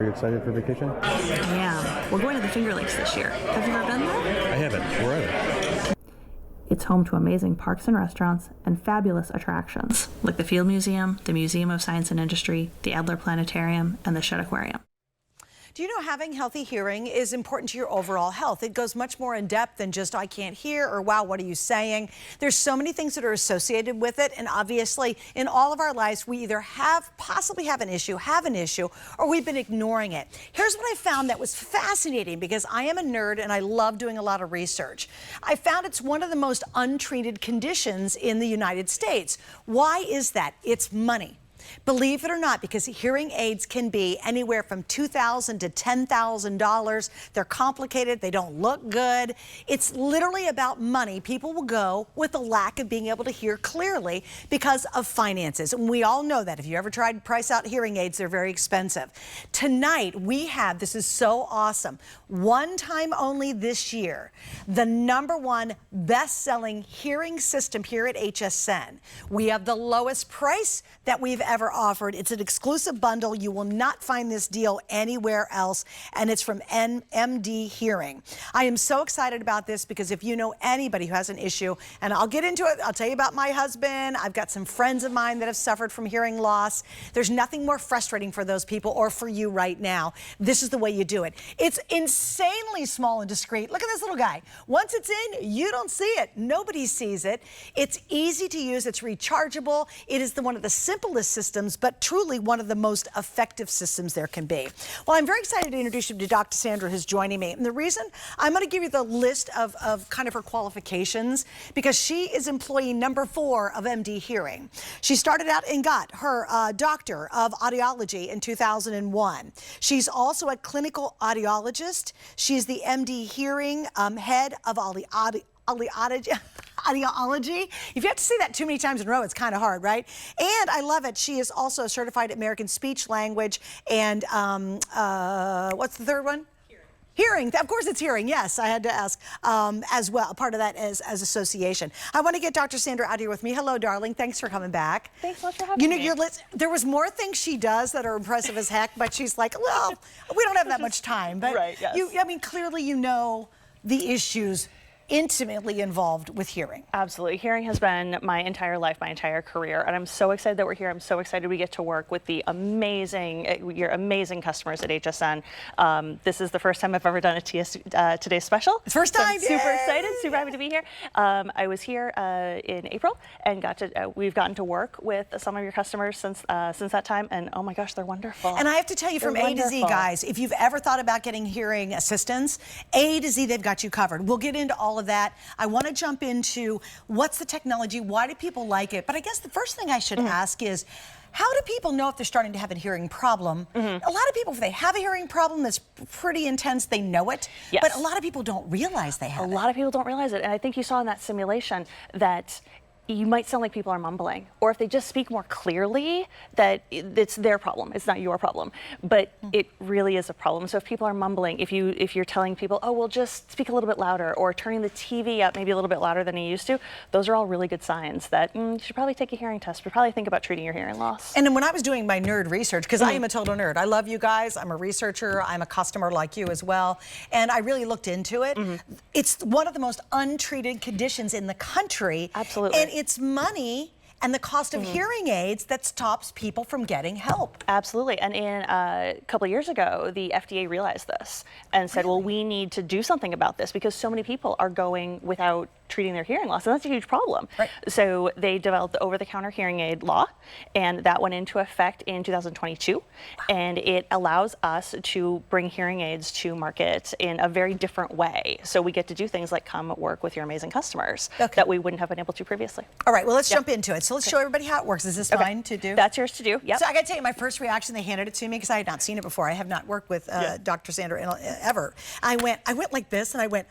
you excited for vacation? I am. We're going to the Finger Lakes this year. Have you ever been there? I haven't. Where are they? It's home to amazing parks and restaurants and fabulous attractions, like the Field Museum, the Museum of Science and Industry, the Adler Planetarium, and the Shedd Aquarium. Do you know having healthy hearing is important to your overall health? It goes much more in depth than just I can't hear or wow, what are you saying? There's so many things that are associated with it, and obviously in all of our lives we either possibly have an issue, or we've been ignoring it. Here's what I found that was fascinating, because I am a nerd and I love doing a lot of research. I found it's one of the most untreated conditions in the United States. Why is that? It's money. Believe it or not, because hearing aids can be anywhere from $2,000 to $10,000. They're complicated. They don't look good. It's literally about money. People will go with the lack of being able to hear clearly because of finances. And we all know that. If you ever tried to price out hearing aids, they're very expensive. Tonight, we have, this is so awesome, one time only this year, the #1 best-selling hearing system here at HSN. We have the lowest price that we've ever offered. It's an exclusive bundle. You will not find this deal anywhere else, and it's from MDHearing. I am so excited about this because if you know anybody who has an issue, and I'll get into it, I'll tell you about my husband. I've got some friends of mine that have suffered from hearing loss. There's nothing more frustrating for those people or for you right now. This is the way you do it. It's insanely small and discreet. Look at this little guy. Once it's in, you don't see it. Nobody sees it. It's easy to use. It's rechargeable. It is one of the simplest systems, but truly one of the most effective systems there can be. Well, I'm very excited to introduce you to Dr. Sandra, who's joining me. And the reason, I'm going to give you the list of kind of her qualifications, because she is employee #4 of MDHearing. She started out and got her doctor of audiology in 2001. She's also a clinical audiologist. She's the MDHearing head of audiology. If you have to say that too many times in a row, it's kind of hard, right? And I love it. She is also a certified American speech language and what's the third one? Hearing. Of course it's hearing. Yes, I had to ask as well. Part of that is as association. I want to get Dr. Sandra out here with me. Hello, darling. Thanks for coming back. Thanks so much for having me. There was more things she does that are impressive as heck, but she's like, well, we don't have that much time. But right, yes. I mean, clearly you know the issues intimately involved with hearing. Absolutely. Hearing has been my entire life, my entire career, and I'm so excited that we're here. I'm so excited we get to work with your amazing customers at HSN. This is the first time I've ever done a Today's Special. First time. So I'm super excited, super happy to be here. I was here in April and we've gotten to work with some of your customers since that time, and oh my gosh, they're wonderful. And I have to tell you, from A to Z, guys, if you've ever thought about getting hearing assistance, A to Z, they've got you covered. We'll get into all of that. I want to jump into what's the technology, why do people like it? But I guess the first thing I should ask is, how do people know if they're starting to have a hearing problem? A lot of people, if they have a hearing problem that's pretty intense, they know it. Yes. But a lot of people don't realize they have it. A lot of people don't realize it. And I think you saw in that simulation that you might sound like people are mumbling, or if they just speak more clearly, that it's their problem, it's not your problem. But it really is a problem. So if people are mumbling, if you're telling people, oh, well, just speak a little bit louder, or turning the TV up maybe a little bit louder than you used to, those are all really good signs that you should probably take a hearing test, but probably think about treating your hearing loss. And then when I was doing my nerd research, because I am a total nerd, I love you guys, I'm a researcher, I'm a customer like you as well, and I really looked into it. It's one of the most untreated conditions in the country. Absolutely. And it's money and the cost of hearing aids that stops people from getting help. Absolutely. And a couple of years ago, the FDA realized this and said, well, we need to do something about this because so many people are going without treating their hearing loss, and that's a huge problem. Right. So they developed the over-the-counter hearing aid law, and that went into effect in 2022. And it allows us to bring hearing aids to market in a very different way. So we get to do things like come work with your amazing customers that we wouldn't have been able to previously. All right, well, let's jump into it. So let's show everybody how it works. Is this fine to do? That's yours to do, yep. So I gotta tell you, my first reaction, they handed it to me because I had not seen it before. I have not worked with Dr. Sandra ever. I went like this, and I went,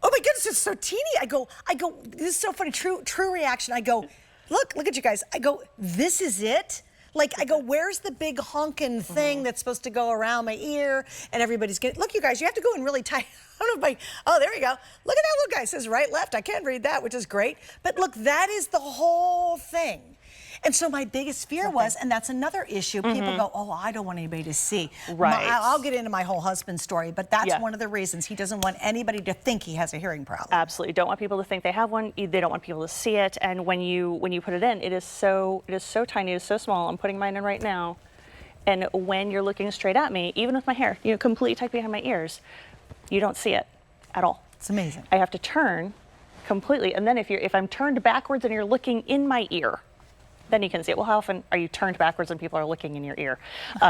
oh my goodness, it's so teeny. I go, this is so funny, true reaction. I go, look at you guys. I go, this is it? Like, I go, where's the big honking thing that's supposed to go around my ear? And everybody's getting, look, you guys, you have to go in really tight. I don't know if oh, there we go. Look at that little guy. It says right, left. I can't read that, which is great. But look, that is the whole thing. And so my biggest fear was, and that's another issue, people go, oh, I don't want anybody to see. Right. I'll get into my whole husband story, but that's Yeah. one of the reasons he doesn't want anybody to think he has a hearing problem. Absolutely. Don't want people to think they have one. They don't want people to see it. And when you put it in, it is so tiny, it is so small. I'm putting mine in right now. And when you're looking straight at me, even with my hair, completely tucked behind my ears, you don't see it at all. It's amazing. I have to turn completely, and then if I'm turned backwards and you're looking in my ear, then you can see it. Well, how often are you turned backwards and people are looking in your ear?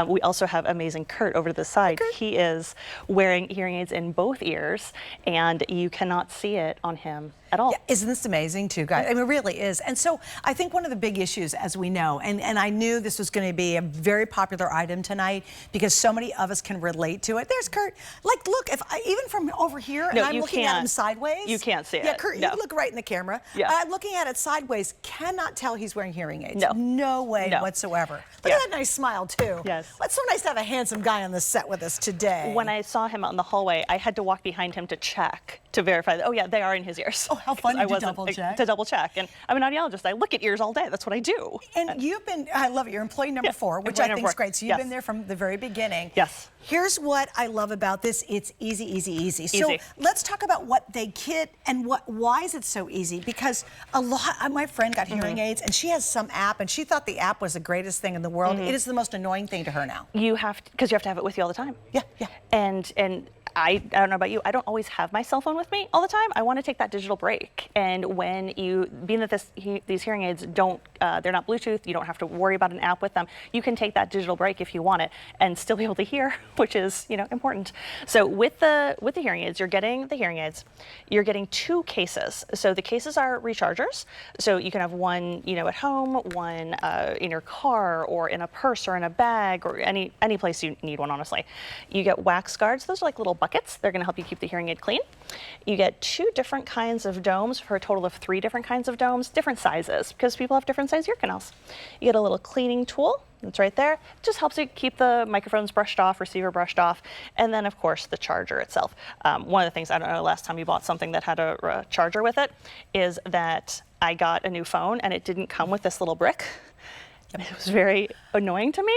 We also have amazing Kurt over to the side. He is wearing hearing aids in both ears, and you cannot see it on him at all. Yeah, isn't this amazing too, guys? I mean, it really is. And so I think one of the big issues, as we know, and I knew this was going to be a very popular item tonight because so many of us can relate to it. There's Kurt. Like, look, even from over here, and I'm looking at him sideways. You can't see it. Yeah, Kurt, you look right in the camera. Yeah. I'm looking at it sideways, cannot tell he's wearing hearing aids. No. No way whatsoever. Look at that nice smile, too. Yes. It's so nice to have a handsome guy on the set with us today. When I saw him out in the hallway, I had to walk behind him to check, to verify that, oh yeah, they are in his ears. Oh, how fun to double check. To double check. And I'm an audiologist. I look at ears all day. That's what I do. And you've been, I love it, you're employee number 4, which I think is great. So you've been there from the very beginning. Yes. Here's what I love about this. It's easy, easy, easy. So let's talk about what they get and why is it so easy? Because my friend got hearing aids and she has some app and she thought the app was the greatest thing in the world. It is the most annoying thing to her now. You have to, because you have to have it with you all the time. Yeah, yeah. And I don't know about you, I don't always have my cell phone with me all the time. I want to take that digital break. And when being that these hearing aids they're not Bluetooth, you don't have to worry about an app with them. You can take that digital break if you want it and still be able to hear, which is, important. So with the hearing aids, you're getting the hearing aids. You're getting 2 cases. So the cases are rechargers. So you can have one, at home, one in your car or in a purse or in a bag or any place you need one, honestly. You get wax guards. Those are like little buckets. They're going to help you keep the hearing aid clean. You get 2 different kinds of domes for a total of 3 different kinds of domes, different sizes, because people have different size ear canals. You get a little cleaning tool. That's right there. It just helps you keep the microphones brushed off, receiver brushed off, and then, of course, the charger itself. One of the things, I don't know, last time you bought something that had a charger with it, is that I got a new phone, and it didn't come with this little brick. It was very annoying to me.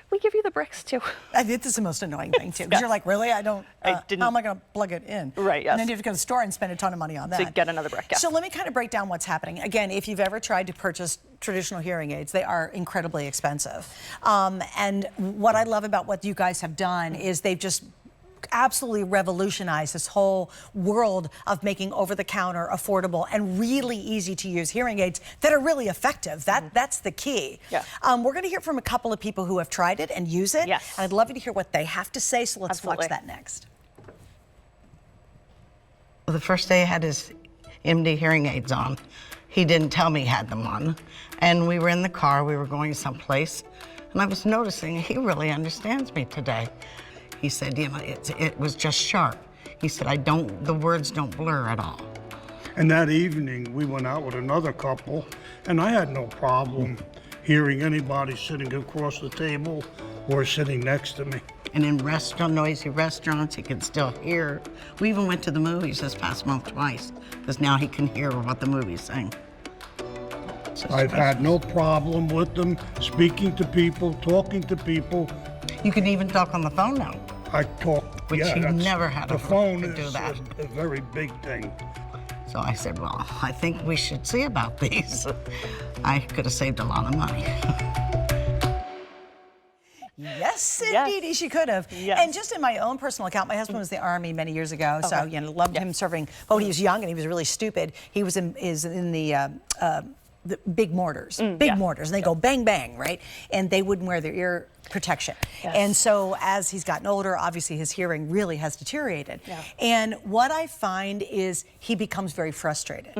We give you the bricks, too. This is the most annoying thing, too, because you're like, really? I didn't. How am I going to plug it in? Right, yes. And then you have to go to the store and spend a ton of money on that. To get another brick, yeah. So let me kind of break down what's happening. Again, if you've ever tried to purchase traditional hearing aids, they are incredibly expensive. And what I love about what you guys have done is they've just absolutely revolutionized this whole world of making over-the-counter, affordable, and really easy to use hearing aids that are really effective. That's the key. Yeah. We're going to hear from a couple of people who have tried it and use it. Yes. And I'd love you to hear what they have to say, so let's watch that next. Well, the first day I had his MD hearing aids on, he didn't tell me he had them on. And we were in the car, we were going someplace, and I was noticing he really understands me today. He said, it was just sharp. He said, the words don't blur at all. And that evening, we went out with another couple, and I had no problem hearing anybody sitting across the table or sitting next to me. And in noisy restaurants, he could still hear. We even went to the movies this past month twice, because now he can hear what the movie's saying. I've had no problem with them speaking to people, talking to people. You can even talk on the phone now. I talk, Which he never had the phone to do is that. a very big thing. So I said, well, I think we should see about these. I could have saved a lot of money. Yes, indeed, she could have. Yes. And just in my own personal account, my husband was in the Army many years ago, so loved him serving. But when he was young and he was really stupid, he was in the big mortars, mortars, and they go bang, bang, right? And they wouldn't wear their ear protection. Yes. And so as he's gotten older, obviously his hearing really has deteriorated. Yeah. And what I find is he becomes very frustrated.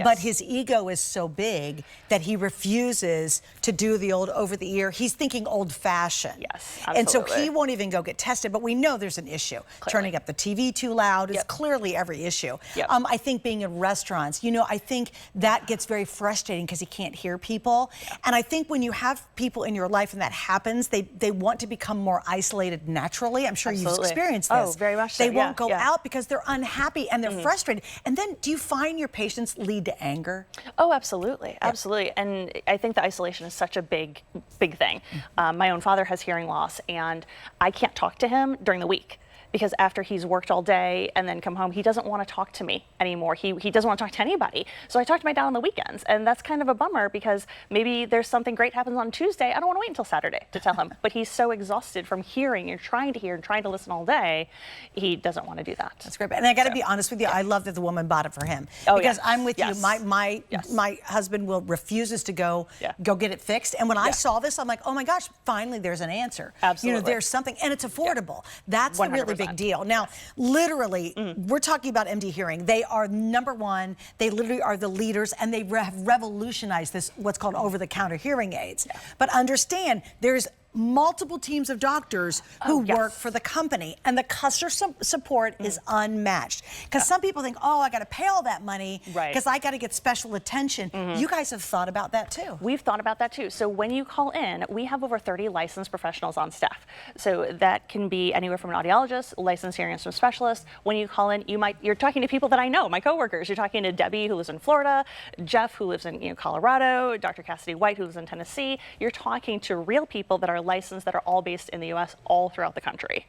But his ego is so big that he refuses to do the old over the ear. He's thinking old fashioned. Yes, and so absolutely. he won't even go get tested, but we know there's an issue. Turning up the TV too loud is clearly every issue. I think being in restaurants, I think that gets very frustrating because he can't hear people. And I think when you have people in your life and that happens, they want to become more isolated naturally. I'm sure you've experienced this. Oh, very much so. They won't go yeah. out because they're unhappy and they're frustrated. And then do you find your patients lead to anger? Oh, absolutely. Absolutely. And I think the isolation is such a big thing. My own father has hearing loss, and I can't talk to him during the week, because after he's worked all day and then come home, he doesn't want to talk to me anymore. He doesn't want to talk to anybody. So I talk to my dad on the weekends, and that's kind of a bummer, because maybe there's something great happens on Tuesday. I don't want to wait until Saturday to tell him. But he's so exhausted from hearing and trying to hear and trying to listen all day, he doesn't want to do that. That's great. And I got to be honest with you, I love that the woman bought it for him. Oh, because yes. I'm with Yes. you. My Yes. my husband refuses to go get it fixed. And when I saw this, I'm like, oh my gosh, finally there's an answer. Absolutely. You know, there's something, and it's affordable. That's the really 100%. big deal. Now, literally, we're talking about MDHearing. They are #1. They literally are the leaders, and they have revolutionized this, what's called over-the-counter hearing aids. But understand, there's multiple teams of doctors who work for the company, and the customer support is unmatched. Because some people think, oh, I got to pay all that money because I got to get special attention. You guys have thought about that too. We've thought about that too. So when you call in, we have over 30 licensed professionals on staff. So that can be anywhere from an audiologist, licensed hearing instrument specialist. When you call in, you're talking to people that I know, my coworkers. You're talking to Debbie, who lives in Florida, Jeff, who lives in Colorado, Dr. Cassidy White, who lives in Tennessee. You're talking to real people that are licensed, that are all based in the U.S., all throughout the country.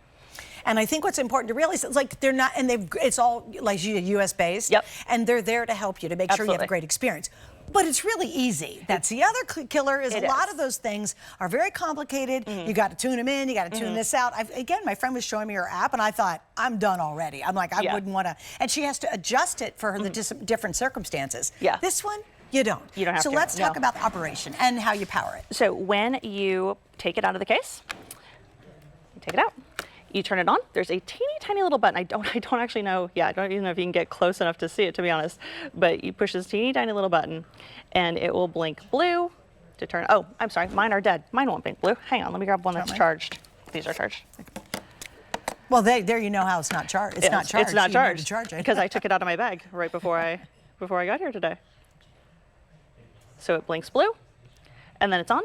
And I think what's important to realize is, like, they're not, and it's all like U.S. based. Yep. And they're there to help you, to make sure you have a great experience. But it's really easy. That's the other killer, is a lot of those things are very complicated. You got to tune them in, you got to tune this out. Again, my friend was showing me her app, and I thought, I'm done already. I'm like, I wouldn't want to. And she has to adjust it for the different circumstances. This one, you don't. You don't have to. So let's talk about the operation and how you power it. So when you take it out of the case, you take it out, you turn it on. There's a teeny tiny little button. I don't actually know. I don't even know if you can get close enough to see it, to be honest. But you push this teeny tiny little button, and it will blink blue to turn. Oh, I'm sorry. Mine are dead. Mine won't blink blue. Hang on. Let me grab one that's charged. These are charged. Well, there you know how it's not charged. It's not charged. It's not charged. You know to charge it. Because I took it out of my bag right before I got here today. So it blinks blue, and then it's on.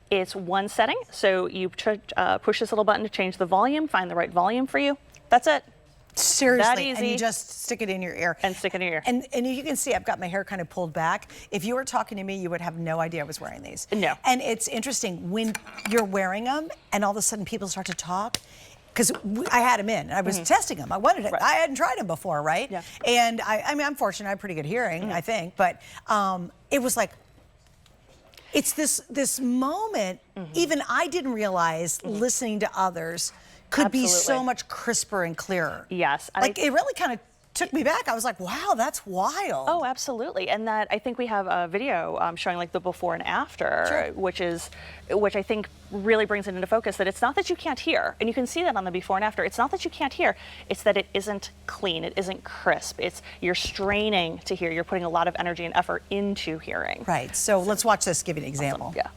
It's one setting, so you push this little button to change the volume, find the right volume for you. That's it. Seriously, that easy. and you just stick it in your ear. And stick it in your ear. And you can see I've got my hair kind of pulled back. If you were talking to me, you would have no idea I was wearing these. No. And it's interesting, when you're wearing them and all of a sudden people start to talk, because I had them in. I was testing them. I wanted it. I hadn't tried them before, right? Yeah. And I mean, I'm fortunate. I have pretty good hearing, I think. But it was like, it's this moment, even I didn't realize listening to others could be so much crisper and clearer. Yes. Like, it really kind of took me back. I was like, wow, that's wild. Oh, absolutely. And that, I think we have a video showing like the before and after, which I think really brings it into focus, that it's not that you can't hear, and you can see that on the before and after. It's not that you can't hear, it's that it isn't clean, it isn't crisp. You're straining to hear, you're putting a lot of energy and effort into hearing. Right, so let's watch this, give you an example. Awesome. Yeah.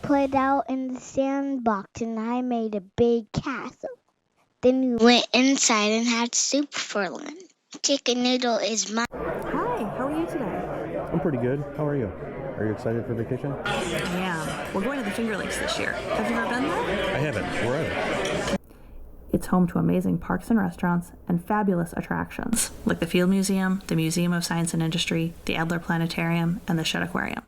Put out in the sandbox, and I made a big castle. Then we went inside and had soup for lunch. Chicken noodle is mine. Hi, how are you today? I'm pretty good. How are you? Are you excited for vacation? Yeah, we're going to the Finger Lakes this year. Have you ever been there? I haven't. Where are they? It's home to amazing parks and restaurants and fabulous attractions, like the Field Museum, the Museum of Science and Industry, the Adler Planetarium, and the Shedd Aquarium.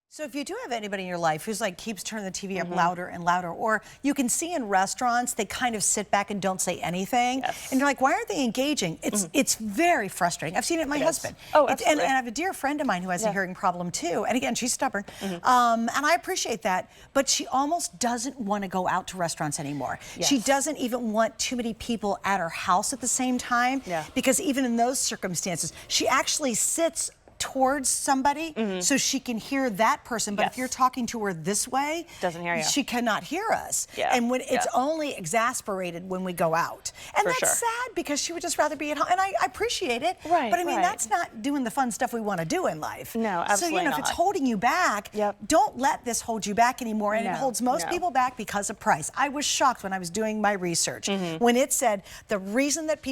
So if you do have anybody in your life who's like keeps turning the TV up louder and louder, or you can see in restaurants they kind of sit back and don't say anything, and you're like, why aren't they engaging? It's very frustrating. I've seen it in my husband. Oh, And absolutely. I have a dear friend of mine who has a hearing problem too, and again, she's stubborn, and I appreciate that, but she almost doesn't want to go out to restaurants anymore. She doesn't even want too many people at her house at the same time, because even in those circumstances, she actually sits towards somebody so she can hear that person, but if you're talking to her this way, doesn't hear you. She cannot hear us. And when it's only exasperated when we go out. And that's sad, because she would just rather be at home. And I appreciate it. But I mean, that's not doing the fun stuff we want to do in life. No, absolutely So, you know, if it's holding you back, don't let this hold you back anymore. And it holds most people back because of price. I was shocked when I was doing my research when it said the reason that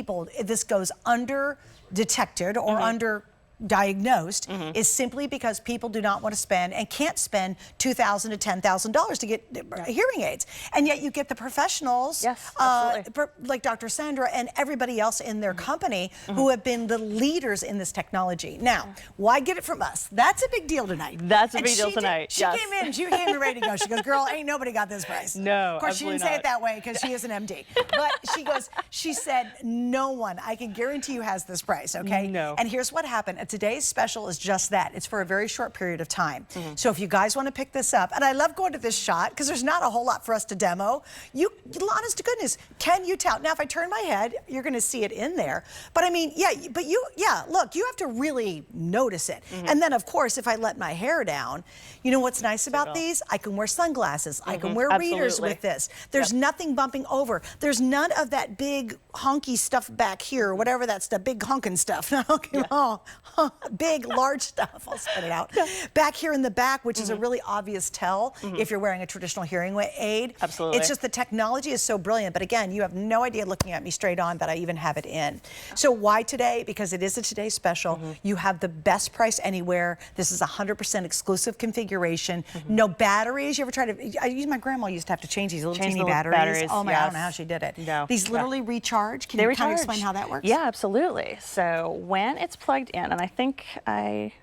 this goes under detected or under diagnosed is simply because people do not want to spend and can't spend $2,000 to $10,000 to get hearing aids, and yet you get the professionals, Yes, absolutely. like Dr. Sandra and everybody else in their company who have been the leaders in this technology. Now, why get it from us? That's a big deal tonight. That's a big deal tonight. She yes. came in, she came in ready to go. She goes, "Girl, ain't nobody got this price." No, of course she didn't absolutely say it that way because she is an MD. But she said, "No one, I can guarantee you, has this price." Okay. No. And here's what happened. Today's special is just that. It's for a very short period of time. So if you guys want to pick this up, and I love going to this shot because there's not a whole lot for us to demo. You, honest to goodness, can you tell? Now, if I turn my head, you're going to see it in there. But I mean, look, you have to really notice it. And then, of course, if I let my hair down, you know what's nice about these? I can wear sunglasses. I can wear readers with this. There's nothing bumping over. There's none of that big honky stuff back here, or whatever that's the big honking stuff. Big, large stuff. I'll spit it out. Back here in the back, which is a really obvious tell if you're wearing a traditional hearing aid. Absolutely. It's just the technology is so brilliant. But again, you have no idea looking at me straight on that I even have it in. So why today? Because it is a Today Special. You have the best price anywhere. This is 100% exclusive configuration. No batteries. You ever try to? My grandma used to have to change these little teeny batteries. Oh my! I don't know how she did it. No. These literally recharge. Can They you recharge. kind of explain how that works? Yeah, absolutely. So when it's plugged in, and I think I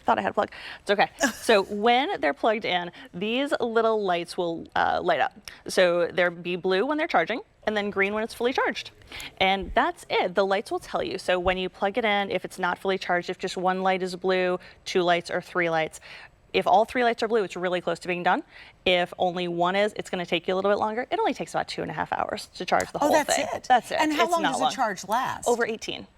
thought I had a plug. It's okay. So when they're plugged in, these little lights will light up. So they'll be blue when they're charging, and then green when it's fully charged. And that's it. The lights will tell you. So when you plug it in, if it's not fully charged, if just one light is blue, 2 lights, or 3 lights. If all 3 lights are blue, it's really close to being done. If only one is, it's going to take you a little bit longer. It only takes about 2.5 hours to charge the whole thing. That's it? That's it. And how It's long not does the charge last? Over 18.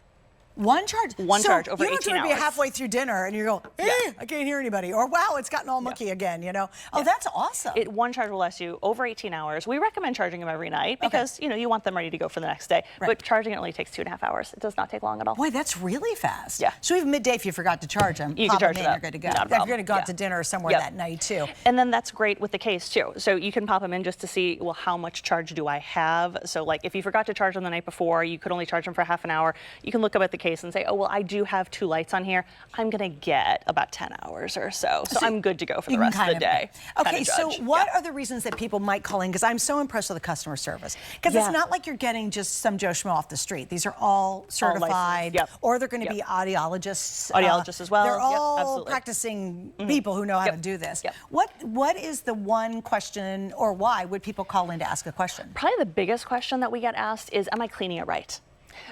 One charge? One charge over 18 hours. You don't have to be halfway through dinner and you go, I can't hear anybody. Or, wow, it's gotten all mucky again, you know? Oh, that's awesome. One charge will last you over 18 hours. We recommend charging them every night because, you want them ready to go for the next day. Right. But charging it only takes 2.5 hours. It does not take long at all. Boy, that's really fast. Yeah. So even midday, if you forgot to charge them, You pop can charge them them in, up. you're good to go. Not a If you're problem. going to go out to dinner or somewhere Yep. that night, too. And then that's great with the case, too. So you can pop them in just to see, well, how much charge do I have? So, like, if you forgot to charge them the night before, you could only charge them for half an hour. You can look up at the case and say, oh, well, I do have 2 lights on here. I'm going to get about 10 hours or so. So I'm good to go for the rest of the day. Okay, so what are the reasons that people might call in? Because I'm so impressed with the customer service. Because it's not like you're getting just some Joe Schmo off the street. These are all certified, or they're going to be audiologists. Audiologists as well. They're all absolutely. practicing people who know how to do this. What is the one question, or why would people call in to ask a question? Probably the biggest question that we get asked is, am I cleaning it right?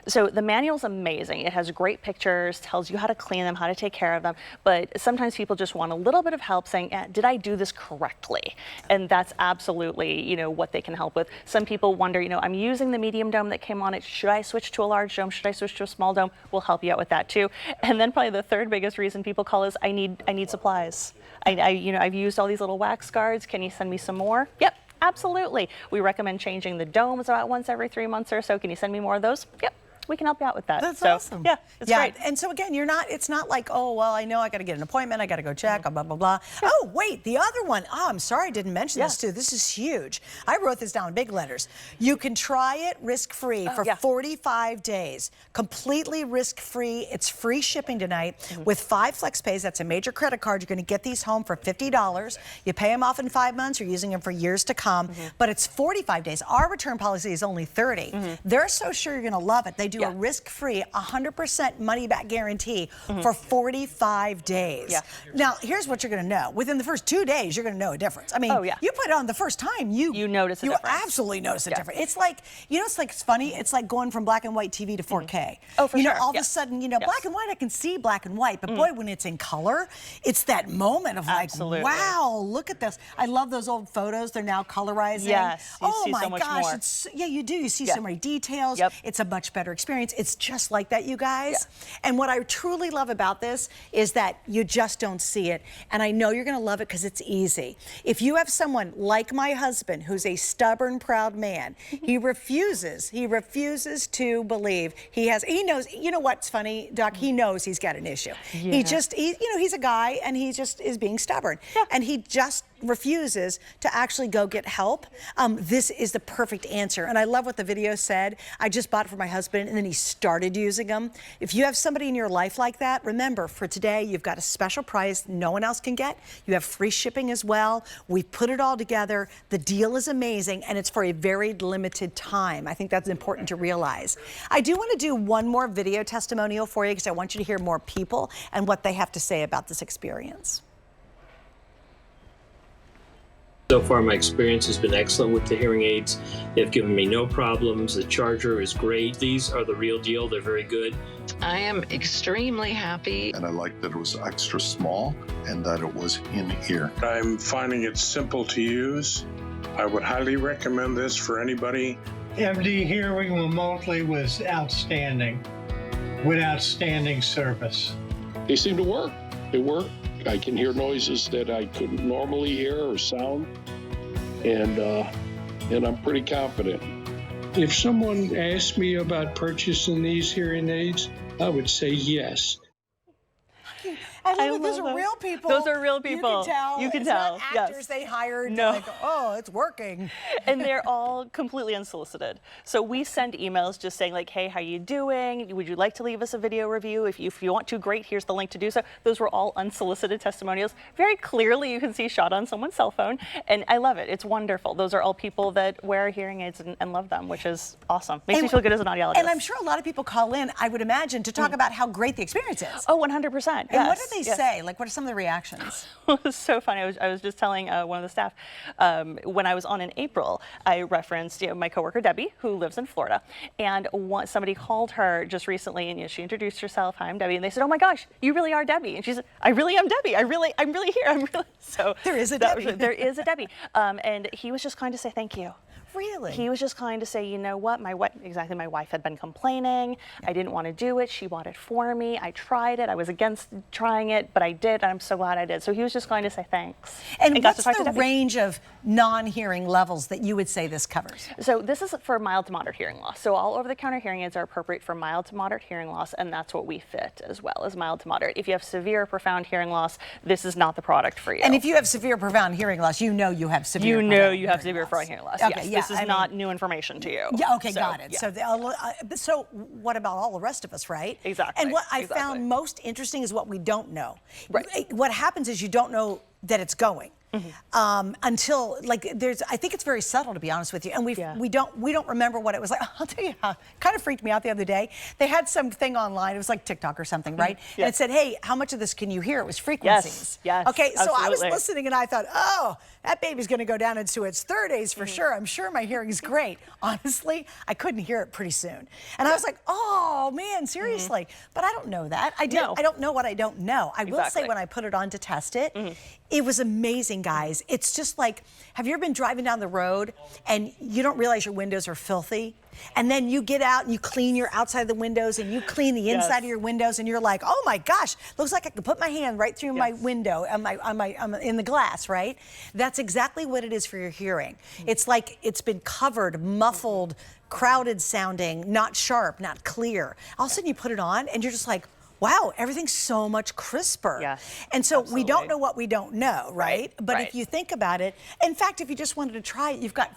So the manual's amazing. It has great pictures, tells you how to clean them, how to take care of them. But sometimes people just want a little bit of help saying, did I do this correctly? And that's absolutely, what they can help with. Some people wonder, I'm using the medium dome that came on it. Should I switch to a large dome? Should I switch to a small dome? We'll help you out with that too. And then probably the third biggest reason people call is, I need supplies. I've used all these little wax guards. Can you send me some more? Yep. Absolutely. We recommend changing the domes about once every 3 months or so. Can you send me more of those? Yep. We can help you out with that. That's awesome. Yeah, it's great. And so again, it's not like, oh, well, I know I got to get an appointment, I got to go check, blah, blah, blah. Oh, wait, the other one. Oh, I'm sorry I didn't mention this too. This is huge. I wrote this down in big letters. You can try it risk-free for 45 days. Completely risk-free. It's free shipping tonight with 5 FlexPays. That's a major credit card. You're going to get these home for $50. You pay them off in 5 months. You're using them for years to come. But it's 45 days. Our return policy is only 30. They're so sure you're going to love it. They do a risk-free, 100% money-back guarantee for 45 days. Now, here's what you're going to know. Within the first 2 days, you're going to know a difference. I mean, you put it on the first time, you notice a difference. You absolutely notice a difference. It's like, it's funny. It's like going from black and white TV to 4K. Oh, for sure. All of a sudden, black and white, I can see black and white. But boy, when it's in color, it's that moment of like, wow, look at this. I love those old photos. They're now colorizing. Yes. You see my so much gosh. more. You do. You see so many details. It's a much better experience. It's just like that, you guys. And what I truly love about this is that you just don't see it. And I know you're going to love it because it's easy. If you have someone like my husband who's a stubborn, proud man, he refuses to believe he knows, you know what's funny, Doc? He knows he's got an issue. He's a guy and he just is being stubborn. And he just refuses to actually go get help, this is the perfect answer. And I love what the video said. I just bought it for my husband, and then he started using them. If you have somebody in your life like that, remember, for today, you've got a special price no one else can get. You have free shipping as well. We've put it all together. The deal is amazing, and it's for a very limited time. I think that's important to realize. I do want to do one more video testimonial for you because I want you to hear more people and what they have to say about this experience. So far, my experience has been excellent with the hearing aids. They've given me no problems. The charger is great. These are the real deal. They're very good. I am extremely happy. And I like that it was extra small and that it was in ear. I'm finding it simple to use. I would highly recommend this for anybody. MDHearing remotely was outstanding, with outstanding service. They seem to work. They work. I can hear noises that I couldn't normally hear or sound, and I'm pretty confident. If someone asked me about purchasing these hearing aids, I would say yes. I love those are real people. Those are real people. You can tell. You can It's tell. not actors Yes. they hired. No. Like, oh, it's working. And they're all completely unsolicited. So we send emails just saying like, hey, how you doing? Would you like to leave us a video review? If you want to, great, here's the link to do so. Those were all unsolicited testimonials. Very clearly you can see shot on someone's cell phone. And I love it. It's wonderful. Those are all people that wear hearing aids and love them, which is awesome. Makes me feel good as an audiologist. And I'm sure a lot of people call in, I would imagine, to talk about how great the experience is. Oh, 100%. And what do they say? Like, what are some of the reactions? It was so funny. I was just telling one of the staff when I was on in April, I referenced my coworker Debbie, who lives in Florida, and somebody called her just recently, and she introduced herself. Hi, I'm Debbie, and they said, "Oh my gosh, you really are Debbie." And she said, "I really am Debbie. I'm really here. So there is a Debbie. There is a Debbie, and he was just kind to say thank you. Really? He was just kind to say, you know what, my wife had been complaining. I didn't want to do it. She bought it for me. I tried it. I was against trying it, but I did, and I'm so glad I did. So he was just going to say thanks. And what's the range of non-hearing levels that you would say this covers? So this is for mild to moderate hearing loss. So all over-the-counter hearing aids are appropriate for mild to moderate hearing loss, and that's what we fit as well, as mild to moderate. If you have severe or profound hearing loss, this is not the product for you. And if you have severe profound hearing loss, you know you have severe profound hearing loss. Okay, yes. This is not new information to you. Yeah, okay, got it. Yeah. So what about all the rest of us, right? Exactly. And what I found most interesting is what we don't know. Right. What happens is you don't know that it's going. Until I think it's very subtle, to be honest with you, and we don't remember what it was like. I'll tell you how, it kind of freaked me out the other day. They had something online, it was like TikTok or something, right? And it said, hey, how much of this can you hear? It was frequencies. Yes. Okay, so absolutely. I was listening and I thought, oh, that baby's gonna go down into its third A's for sure. I'm sure my hearing is great. Honestly, I couldn't hear it pretty soon. And I was like, oh man, seriously. But I don't know that. I don't know what I don't know. I will say when I put it on to test it, it was amazing, guys. It's just like, have you ever been driving down the road and you don't realize your windows are filthy? And then you get out and you clean your outside of the windows and you clean the inside of your windows and you're like, oh my gosh, looks like I could put my hand right through my window in the glass, right? That's exactly what it is for your hearing. It's like it's been covered, muffled, crowded sounding, not sharp, not clear. All of a sudden you put it on and you're just like, wow, everything's so much crisper. Yes, and so absolutely. we don't know what we don't know, right? But right. if you think about it, in fact, if you just wanted to try it, you've got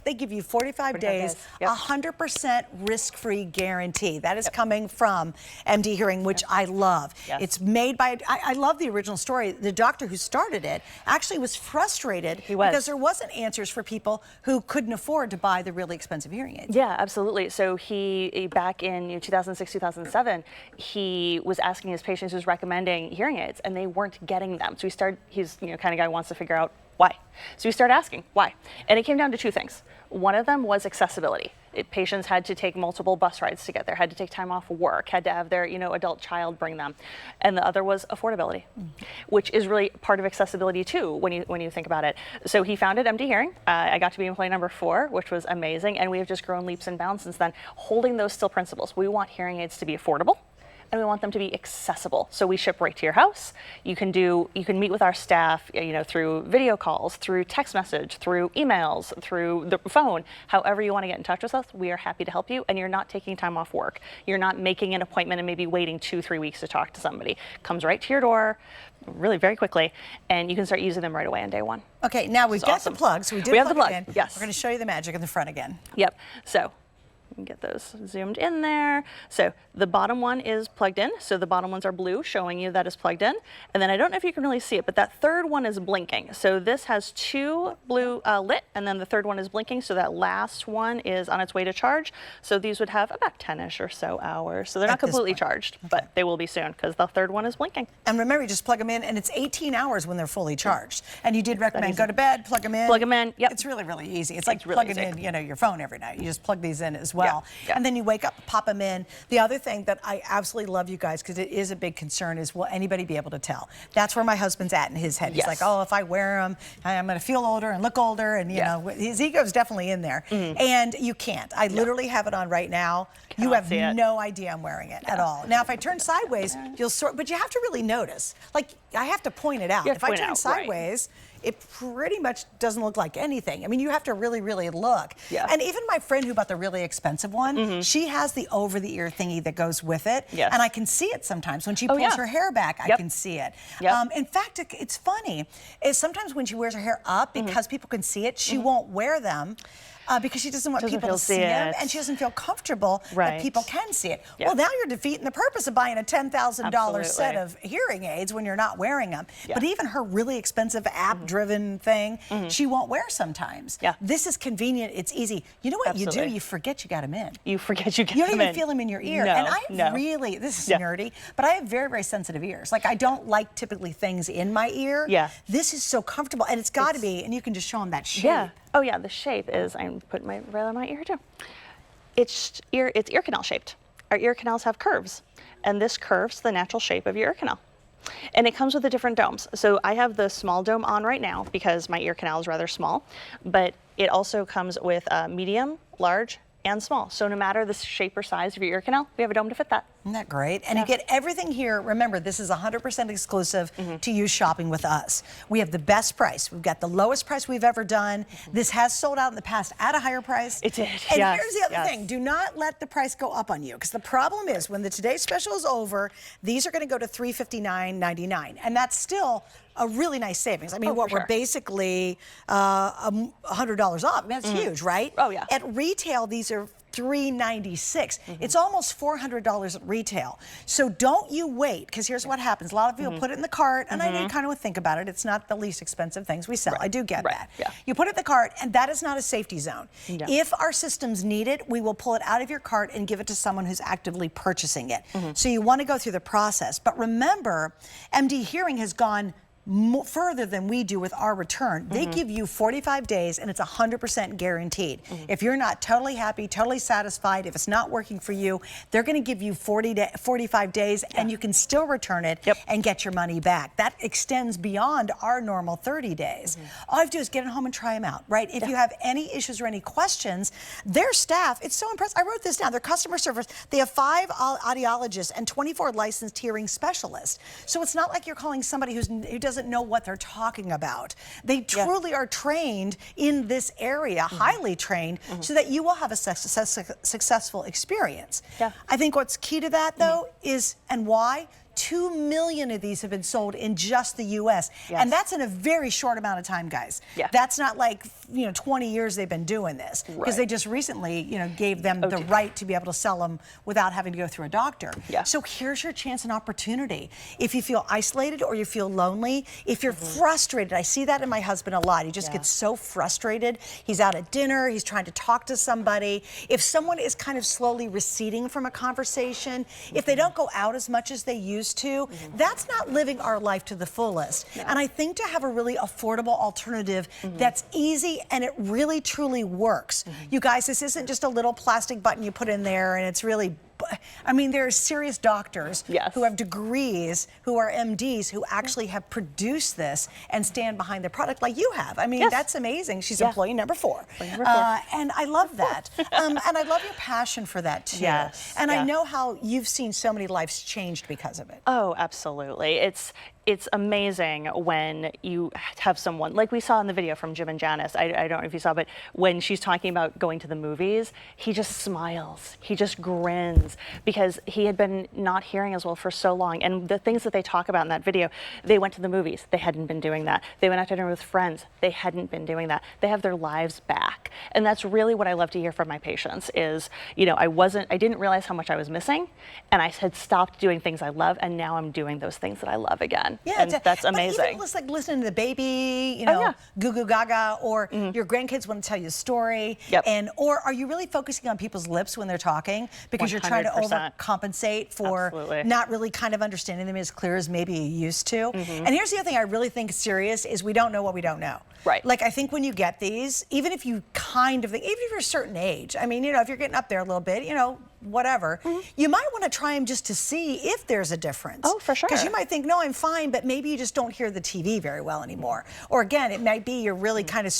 they give you 45 days, 100% risk-free guarantee. That is coming from MDHearing, which I love. Yes. It's made by, I love the original story. The doctor who started it actually was frustrated because there wasn't answers for people who couldn't afford to buy the really expensive hearing aids. Yeah, absolutely. So he back in 2006, 2007, he was asking his patients, he was recommending hearing aids, and they weren't getting them. So he's kind of guy who wants to figure out why. So he started asking why, and it came down to two things. One of them was accessibility. Patients had to take multiple bus rides to get there, had to take time off work, had to have their adult child bring them, and the other was affordability, which is really part of accessibility too when you think about it. So he founded MDHearing. I got to be employee number 4, which was amazing, and we have just grown leaps and bounds since then, holding those still principles. We want hearing aids to be affordable. and we want them to be accessible. So we ship right to your house. You can meet with our staff, through video calls, through text message, through emails, through the phone. However you want to get in touch with us, we are happy to help you, and you're not taking time off work. You're not making an appointment and maybe waiting 2-3 weeks to talk to somebody. Comes right to your door, really very quickly, and you can start using them right away on day one. Okay, now we've got the plug, so we have the plug plug. it in. Yes. We're going to show you the magic in the front again. Yep. So you can get those zoomed in there. So the bottom one is plugged in. So the bottom ones are blue, showing you that it's plugged in. And then I don't know if you can really see it, but that third one is blinking. So this has 2 blue lit, and then the third one is blinking. So that last one is on its way to charge. So these would have about 10-ish or so hours. So they're not completely charged, but they will be soon because the third one is blinking. And remember, you just plug them in, and it's 18 hours when they're fully charged. And you did recommend go to bed, plug them in. Plug them in, yep. It's really, really easy. It's like really plugging easy. in, your phone every night. You just plug these in as well. Yeah. And then you wake up, pop them in. The other thing that I absolutely love, you guys, because it is a big concern, is will anybody be able to tell? That's where my husband's at in his head. He's like, oh, if I wear them, I'm going to feel older and look older. And, you know, his ego's definitely in there. And you can't. I literally have it on right now. You have no idea I'm wearing it at all. Now, if I turn sideways, you'll sort, but you have to really notice. Like, I have to point it out. If I turn sideways, it pretty much doesn't look like anything. I mean, you have to really, really look. Yeah. And even my friend who bought the really expensive one, she has the over-the-ear thingy that goes with it. Yes. And I can see it sometimes. When she pulls her hair back, I can see it. In fact, it's funny. Is sometimes when she wears her hair up, because people can see it, she won't wear them. Because she doesn't want people to see them, and she doesn't feel comfortable that people can see it. Well, now you're defeating the purpose of buying a $10,000 set of hearing aids when you're not wearing them. But even her really expensive app-driven thing, she won't wear sometimes. This is convenient. It's easy. You know what you do? You forget you got them in. You forget you get them in. You don't even feel them in your ear. And I really, this is nerdy, but I have very, very sensitive ears. Like, I don't like typically things in my ear. This is so comfortable, and it's got to be, and you can just show them that shape. Oh yeah, the shape is, I'm putting my right on my ear too. It's ear canal shaped. Our ear canals have curves, and this curves the natural shape of your ear canal. And it comes with the different domes. So I have the small dome on right now because my ear canal is rather small, but it also comes with medium, large, and small. So no matter the shape or size of your ear canal, we have a dome to fit that. Isn't that great? And you get everything here. Remember, this is 100% exclusive to you shopping with us. We have the best price. We've got the lowest price we've ever done. This has sold out in the past at a higher price. It did. And here's the other thing. Do not let the price go up on you, because the problem is when the today's special is over, these are going to go to $359.99. And that's still a really nice savings. I mean, we're basically $100 off. I mean, that's huge, right? Oh, yeah. At retail, these are $396. It's almost $400 at retail. So don't you wait, because here's what happens. A lot of people put it in the cart, and I did kind of think about it. It's not the least expensive things we sell. I do get that. You put it in the cart, and that is not a safety zone. If our systems need it, we will pull it out of your cart and give it to someone who's actively purchasing it. So you want to go through the process. But remember, MDHearing has gone further than we do with our return. They give you 45 days, and it's 100% guaranteed. If you're not totally happy, totally satisfied, if it's not working for you, they're going to give you 45 days, and you can still return it and get your money back. That extends beyond our normal 30 days. All I have to do is get it home and try them out, right? If you have any issues or any questions, their staff, it's so impressive. I wrote this down. Their customer service, they have 5 audiologists and 24 licensed hearing specialists. So it's not like you're calling somebody who doesn't know what they're talking about. They truly are trained in this area, highly trained, so that you will have a successful experience. I think what's key to that, though, is, and why, 2 million of these have been sold in just the U.S. And that's in a very short amount of time, guys. That's not like, 20 years they've been doing this, because they just recently, gave them the right to be able to sell them without having to go through a doctor. So here's your chance and opportunity. If you feel isolated or you feel lonely, if you're frustrated, I see that in my husband a lot. He just gets so frustrated. He's out at dinner, he's trying to talk to somebody. If someone is kind of slowly receding from a conversation, if they don't go out as much as they used to, that's not living our life to the fullest. And I think to have a really affordable alternative that's easy and it really truly works. You guys, this isn't just a little plastic button you put in there and it's really I mean, there are serious doctors Yes. who have degrees, who are MDs, who actually have produced this and stand behind their product like you have. I mean, Yes. that's amazing. She's employee number 4. Employee number 4. And I love that. And I love your passion for that too. Yes, And I yeah. know how you've seen so many lives changed because of it. Oh, absolutely. It's amazing when you have someone, like we saw in the video from Jim and Janice, I don't know if you saw, but when she's talking about going to the movies, he just smiles, he just grins, because he had been not hearing as well for so long. And the things that they talk about in that video, they went to the movies, they hadn't been doing that. They went out to dinner with friends, they hadn't been doing that. They have their lives back. And that's really what I love to hear from my patients is, you know, I didn't realize how much I was missing, and I had stopped doing things I love, and now I'm doing those things that I love again. Yeah, and that's amazing. But even just like listening to the baby, you know, goo goo gaga, or your grandkids want to tell you a story. Yep. Or are you really focusing on people's lips when they're talking because you're trying to 100%. overcompensate for Absolutely. not really kind of understanding them as clear as maybe you used to? And here's the other thing I really think is serious is we don't know what we don't know. Right. Like I think when you get these, even if you kind of think, even if you're a certain age, I mean, you know, if you're getting up there a little bit, you know, whatever, you might want to try them just to see if there's a difference. Oh, for sure. Because you might think, no, I'm fine, but maybe you just don't hear the TV very well anymore. Or again, it might be you're really kind of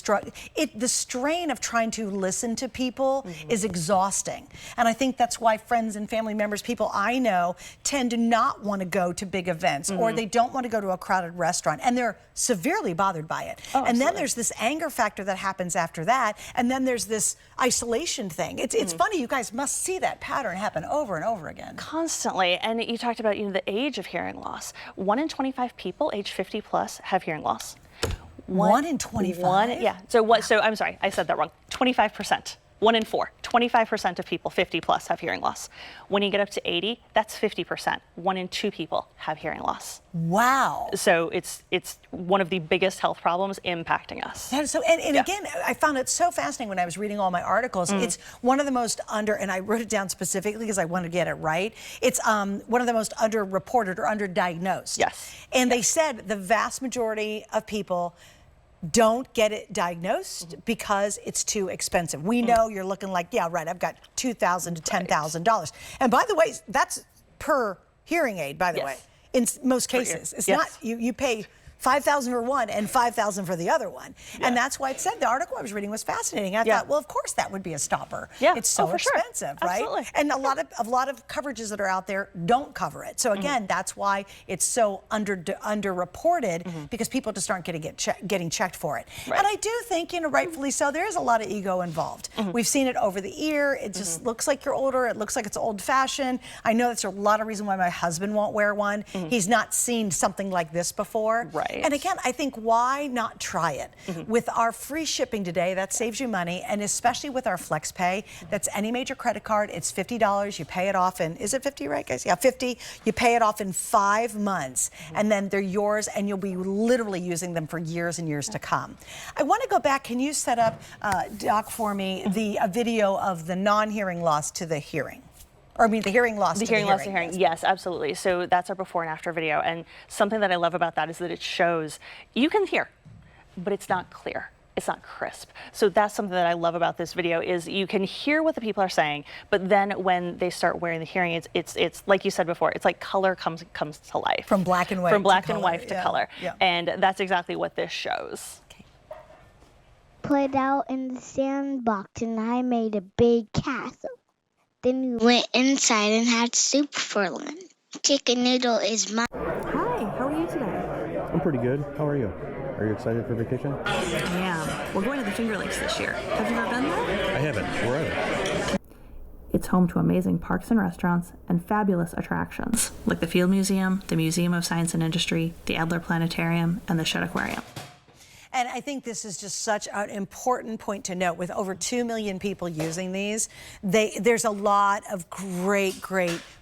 the strain of trying to listen to people is exhausting. And I think that's why friends and family members, people I know, tend to not want to go to big events or they don't want to go to a crowded restaurant and they're severely bothered by it. And then there's this anger factor that happens after that. And then there's this isolation thing. It's funny, you guys must see that pattern happen over and over again. Constantly. And you talked about, you know, the age of hearing loss. 1 in 25 people age 50 plus have hearing loss. 1 in 25? Yeah. So what? So I'm sorry, I said that wrong. 25%. 1 in 4. 25% of people 50 plus have hearing loss. When you get up to 80, that's 50%. 1 in 2 people have hearing loss. Wow. So it's one of the biggest health problems impacting us. And so, and again, I found it so fascinating when I was reading all my articles. It's one of the most and I wrote it down specifically because I wanted to get it right. It's one of the most underreported or underdiagnosed. Yes. And they said the vast majority of people don't get it diagnosed because it's too expensive. We know you're looking like, yeah, right, I've got $2,000 to $10,000. And by the way, that's per hearing aid, by the way, in most cases. It's not, you pay $5,000 for one and $5,000 for the other one. And that's why it said the article I was reading was fascinating. I thought, well, of course that would be a stopper. It's so expensive, right? Absolutely. And a lot of coverages that are out there don't cover it. So again, that's why it's so underreported because people just aren't getting checked for it. Right. And I do think, you know, rightfully so, there is a lot of ego involved. We've seen it over the ear. It just looks like you're older. It looks like it's old-fashioned. I know that's a lot of reason why my husband won't wear one. He's not seen something like this before. Right. And again, I think why not try it? With our free shipping today, that saves you money, and especially with our FlexPay, that's any major credit card. It's $50. You pay it off in, is it 50, right, guys? Yeah, 50. You pay it off in 5 months, and then they're yours, and you'll be literally using them for years and years to come. I want to go back. Can you set up, Doc, for me, a video of the non-hearing loss to the hearing? Or I mean, the hearing loss to the hearing. The hearing loss to hearing, yes, absolutely. So that's our before and after video. And something that I love about that is that it shows you can hear, but it's not clear. It's not crisp. So that's something that I love about this video is you can hear what the people are saying, but then when they start wearing the hearing aids, it's like you said before, it's like color comes to life. From black and white From black to and color. white to color. And that's exactly what this shows. Put it out in the sandbox and I made a big castle. Then we went inside and had soup for lunch. Chicken noodle is mine. Hi, how are you today? I'm pretty good. How are you? Are you excited for vacation? I am. We're going to the Finger Lakes this year. Have you ever been there? I haven't. Where are they? It's home to amazing parks and restaurants and fabulous attractions, like the Field Museum, the Museum of Science and Industry, the Adler Planetarium, and the Shedd Aquarium. And I think this is just such an important point to note. With over 2 million people using these, there's a lot of great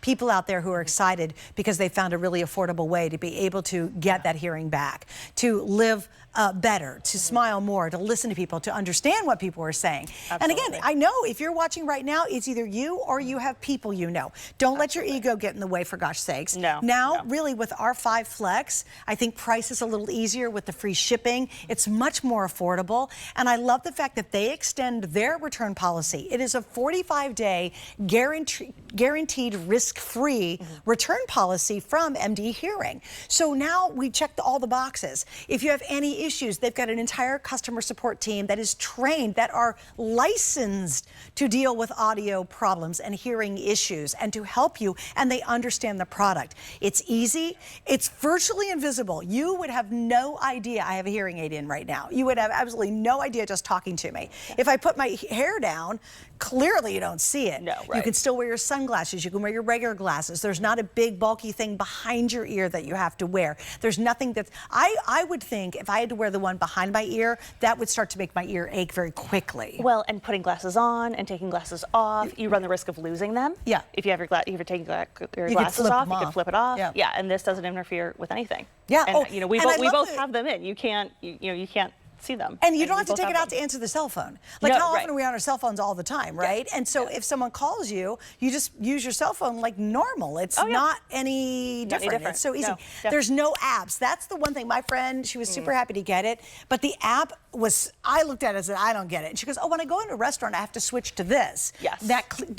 people out there who are excited because they found a really affordable way to be able to get that hearing back, to live better, to smile more, to listen to people, to understand what people are saying. Absolutely. And again, I know if you're watching right now, it's either you or you have people you know. Don't let your ego get in the way, for gosh sakes. No. Now, really, with our 5 Flex, I think price is a little easier with the free shipping. It's It's much more affordable. And I love the fact that they extend their return policy. It is a 45-day guaranteed risk-free return policy from MDHearing. So now we checked all the boxes. If you have any issues, they've got an entire customer support team that is trained, that are licensed to deal with audio problems and hearing issues and to help you, and they understand the product. It's easy. It's virtually invisible. You would have no idea I have a hearing aid in right now. You would have absolutely no idea just talking to me. If I put my hair down, clearly you don't see it. No, right. You can still wear your sunglasses. You can wear your regular glasses. There's not a big bulky thing behind your ear that you have to wear. There's nothing that I would think if I had to wear the one behind my ear, that would start to make my ear ache very quickly. Well, and putting glasses on and taking glasses off, you run the risk of losing them. Yeah. If you have your taking your You glasses could flip off, them you can flip it off. Yeah. Yeah, and this doesn't interfere with anything. Yeah. And, you know, we and I love both the- have them in. You can't, you can't see them. And you don't have we to take both it out them. to answer the cell phone. Like, No, how right. often are we on our cell phones all the time, right? And so if someone calls you, you just use your cell phone like normal. It's not any different. It's so easy. No. Yeah. There's no apps. That's the one thing. My friend, she was super happy to get it, but the app was, I looked at it and said, I don't get it. And she goes, oh, when I go into a restaurant, I have to switch to this. Yes.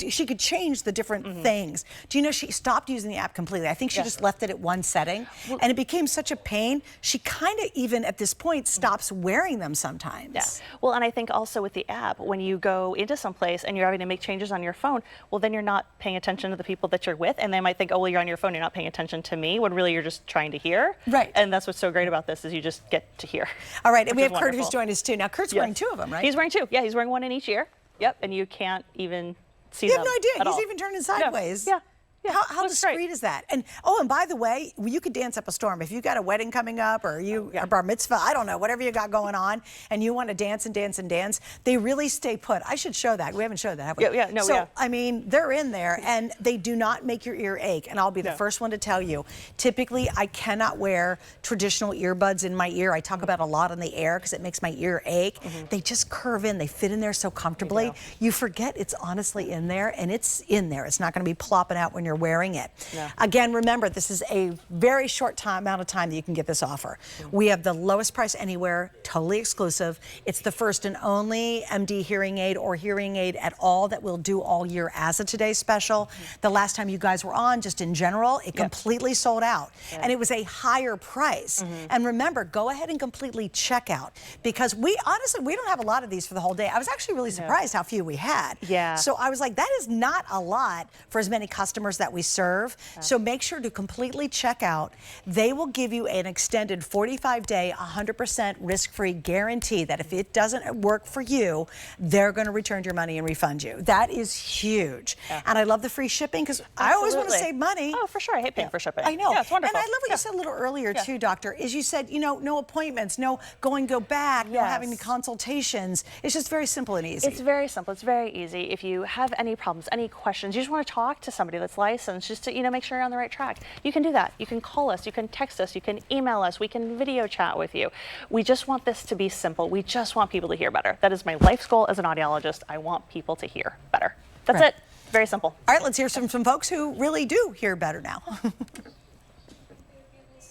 She could change the different things. Do you know she stopped using the app completely? I think she just left it at one setting, and it became such a pain. She kind of even at this point stops wearing them sometimes. Yeah. Well, and I think also with the app, when you go into some place and you're having to make changes on your phone, well, then you're not paying attention to the people that you're with, and they might think, oh, well, you're on your phone, you're not paying attention to me, when really you're just trying to hear. Right. And that's what's so great about this is you just get to hear. All right, and we which have is Kurt who's wonderful. joined us too. Now, Kurt's wearing two of them, right? He's wearing two. Yeah, he's wearing one in each ear. Yep, and you can't even see You them have no idea. at He's all. even turning sideways. Yeah. Yeah, How looks great. discreet is that? And oh, and by the way, you could dance up a storm. If you got a wedding coming up or a bar mitzvah, I don't know, whatever you got going on, and you want to dance and dance and dance, they really stay put. I should show that. We haven't showed that, have we? Yeah, no, so, yeah. I mean, they're in there, and they do not make your ear ache. And I'll be the first one to tell you, typically, I cannot wear traditional earbuds in my ear. I talk about a lot on the air because it makes my ear ache. They just curve in. They fit in there so comfortably. You forget it's honestly in there, and it's in there. It's not going to be plopping out when you're wearing it. Yeah. Again, remember, this is a very short amount of time that you can get this offer. We have the lowest price anywhere, totally exclusive. It's the first and only MD hearing aid or hearing aid at all that we'll do all year as a Today Special. The last time you guys were on, just in general, it completely sold out. And it was a higher price. And remember, go ahead and completely check out, because we honestly, we don't have a lot of these for the whole day. I was actually really surprised how few we had. Yeah. So I was like, that is not a lot for as many customers that we serve. So make sure to completely check out. They will give you an extended 45-day, 100% risk-free guarantee that if it doesn't work for you, they're going to return your money and refund you. That is huge. And I love the free shipping because I always want to save money. Oh, for sure. I hate paying for shipping. I know. Yeah, it's wonderful. And I love what you said a little earlier too, Doctor, is you said, you know, no appointments, no go back, no having consultations. It's just very simple and easy. It's very simple. It's very easy. If you have any problems, any questions, you just want to talk to somebody that's licensed just to, you know, make sure you're on the right track. You can do that. You can call us, you can text us, you can email us, we can video chat with you. We just want this to be simple. We just want people to hear better. That is my life's goal as an audiologist. I want people to hear better. That's it. Very simple. All right, let's hear from some folks who really do hear better now.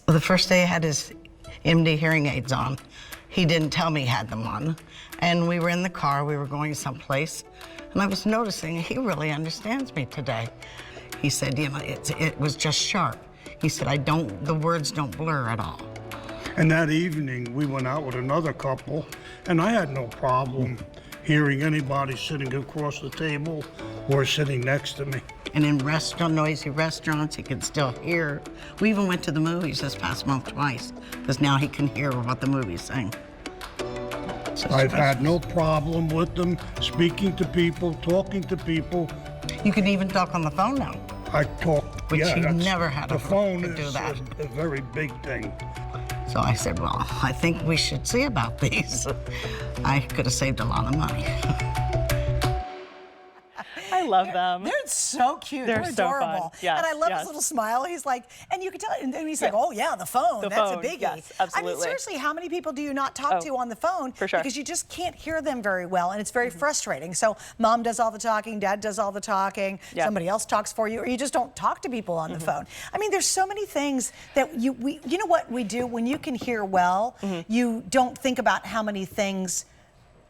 Well, the first day I had his MD hearing aids on. He didn't tell me he had them on. And we were in the car, we were going someplace, and I was noticing he really understands me today. He said, you know, it was just sharp. He said, the words don't blur at all. And that evening, we went out with another couple, and I had no problem hearing anybody sitting across the table or sitting next to me. And in noisy restaurants, he could still hear. We even went to the movies this past month twice, because now he can hear what the movie's saying. I've had no problem with them speaking to people, talking to people. You can even talk on the phone now. I talk, Which you that's- never had the phone to do is that. a very big thing. So I said, well, I think we should see about these. I could have saved a lot of money. I love them. They're so cute. They're They're so adorable. fun. Yes, and I love yes. his little smile. He's like, and you can tell, and he's like, oh yeah, the phone. The That's phone, a biggie. yes, I absolutely. mean, seriously, how many people do you not talk to on the phone? For sure. Because you just can't hear them very well, and it's very frustrating. So mom does all the talking, dad does all the talking, somebody else talks for you, or you just don't talk to people on the phone. I mean, there's so many things that you know what we do when you can hear well, you don't think about how many things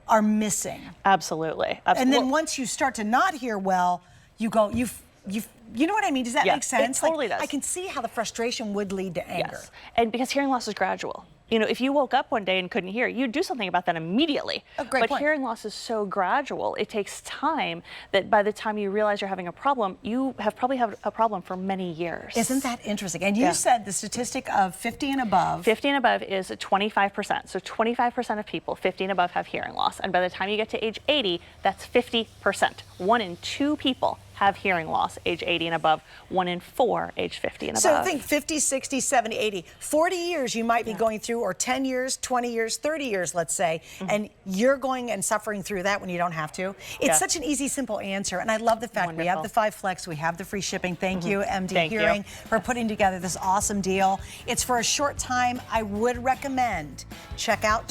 are missing. Absolutely. And then once you start to not hear well, you go, you know what I mean? Does that make sense? It totally does. I can see how the frustration would lead to anger. Yes. And because hearing loss is gradual. You know, if you woke up one day and couldn't hear, you'd do something about that immediately. Oh, great but point. hearing loss is so gradual. It takes time that by the time you realize you're having a problem, you have probably had a problem for many years. Isn't that interesting? And you said the statistic of 50 and above. 50 and above is 25%. So 25% of people 50 and above have hearing loss. And by the time you get to age 80, that's 50%. 1 in 2 people have hearing loss age 80 and above, 1 in 4 age 50 and above. So think 50, 60, 70, 80, 40 years you might be going through, or 10 years, 20 years, 30 years, let's say, and you're going and suffering through that when you don't have to. It's such an easy, simple answer, and I love the fact we have the 5 Flex, we have the free shipping. Thank you, MD Hearing, for putting together this awesome deal. It's for a short time. I would recommend check out.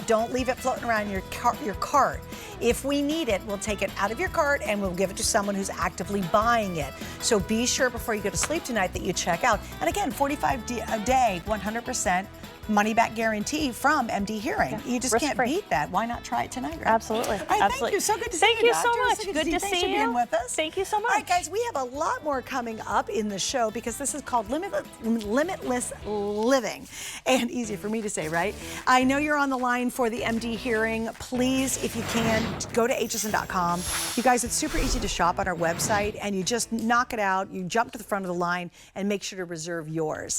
Don't leave it floating around your cart. If we need it, we'll take it out of your cart and we'll give it to someone who's actively buying it. So be sure before you go to sleep tonight that you check out. And again, $45 a day, 100% money back guarantee from MD Hearing. Yeah. You just can't Risk-free. beat that. Why not try it tonight, right? Absolutely. All right, Absolutely. thank you. So good to see you, Thank you Doctor. so much. So Good to Thanks see for you. being with us. Thank you so much. All right, guys, we have a lot more coming up in the show because this is called Limitless Living. And easy for me to say, right? I know you're on the line for the MD Hearing. Please, if you can, go to hsn.com. You guys, it's super easy to shop on our website, and you just knock it out. You jump to the front of the line and make sure to reserve yours.